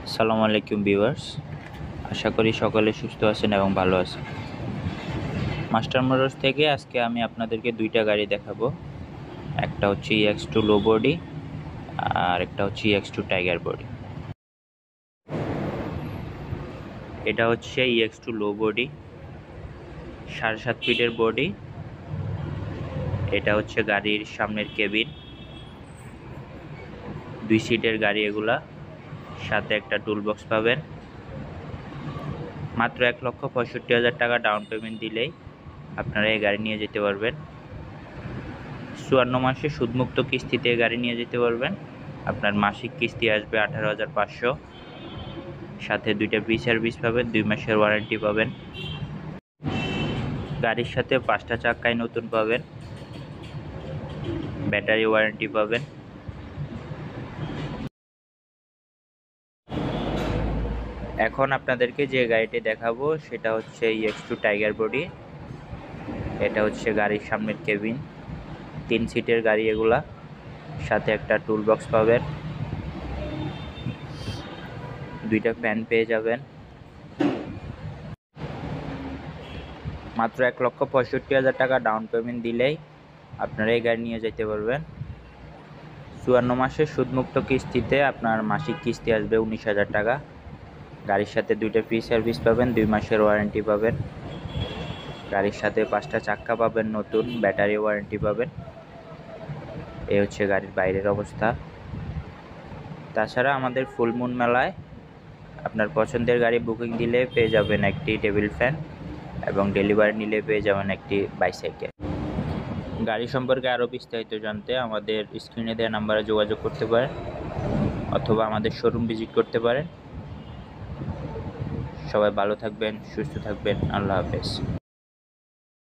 আসসালামু আলাইকুম ভিউয়ার্স, আশা করি সকলে সুস্থ আছেন এবং ভালো আছেন। মাস্টার মোটরস থেকে আজকে আমি আপনাদেরকে দুইটা গাড়ি দেখাবো। একটা হচ্ছে EX2 লো বডি আর একটা হচ্ছে EX2 টাইগার বডি। এটা হচ্ছে EX2 লো বডি, 7.5 ফিটের বডি। এটা হচ্ছে গাড়ির সামনের কেবিন, 2 সিটের গাড়ি এগুলা, সাথে একটা টুল বক্স পাবেন। মাত্র 1,65,000 টাকা ডাউন পেমেন্ট দিলেই আপনারা এই গাড়ি নিয়ে যেতে পারবেন। 54 মাসে সুদমুক্ত কিস্তিতে গাড়ি নিয়ে যেতে পারবেন। আপনার মাসিক কিস্তি আসবে 18,500, সাথে 2টা প্রি সার্ভিস পাবেন, 2 মাসের ওয়ারেন্টি পাবেন। গাড়ির সাথে 5টা চাকাই নতুন পাবেন, ব্যাটারি ওয়ারেন্টি পাবেন। এখন আপনাদেরকে যে গাড়িটি দেখাবো সেটা হচ্ছে EX2 টাইগার বডি। এটা হচ্ছে গাড়ির সামনের কেবিন, 3 সিটের গাড়ি এগুলা, সাথে একটা টুল বক্স পাবেন, 2টা ফ্যান পেয়ে যাবেন। মাত্র 1,65,000 টাকা ডাউন পেমেন্ট দিলেই আপনারা এই গাড়ি নিয়ে যেতে পারবেন। 54 মাসের সুদমুক্ত কিস্তিতে আপনার মাসিক কিস্তি আসবে 19,000 টাকা। গাড়ির সাথে 2টা ফ্রি সার্ভিস পাবেন, 2 মাসের ওয়ারেন্টি পাবেন। গাড়ির সাথে 5টা চাক্কা পাবেন নতুন, ব্যাটারি ওয়ারেন্টি পাবেন। এই হচ্ছে গাড়ির বাইরের অবস্থা। তাছাড়া আমাদের ফুল মুন মেলায় আপনার পছন্দের গাড়ি বুকিং দিলে পেয়ে যাবেন একটি টেবিল ফ্যান এবং ডেলিভারি নিলে পেয়ে যাবেন একটি বাইসাইকেল। গাড়ি সম্পর্কে আরও বিস্তারিত জানতে আমাদের স্ক্রিনে দেওয়া নাম্বারে যোগাযোগ করতে পারেন অথবা আমাদের শোরুম ভিজিট করতে পারেন। সবাই ভালো থাকবেন, সুস্থ থাকবেন। আল্লাহ হাফেজ।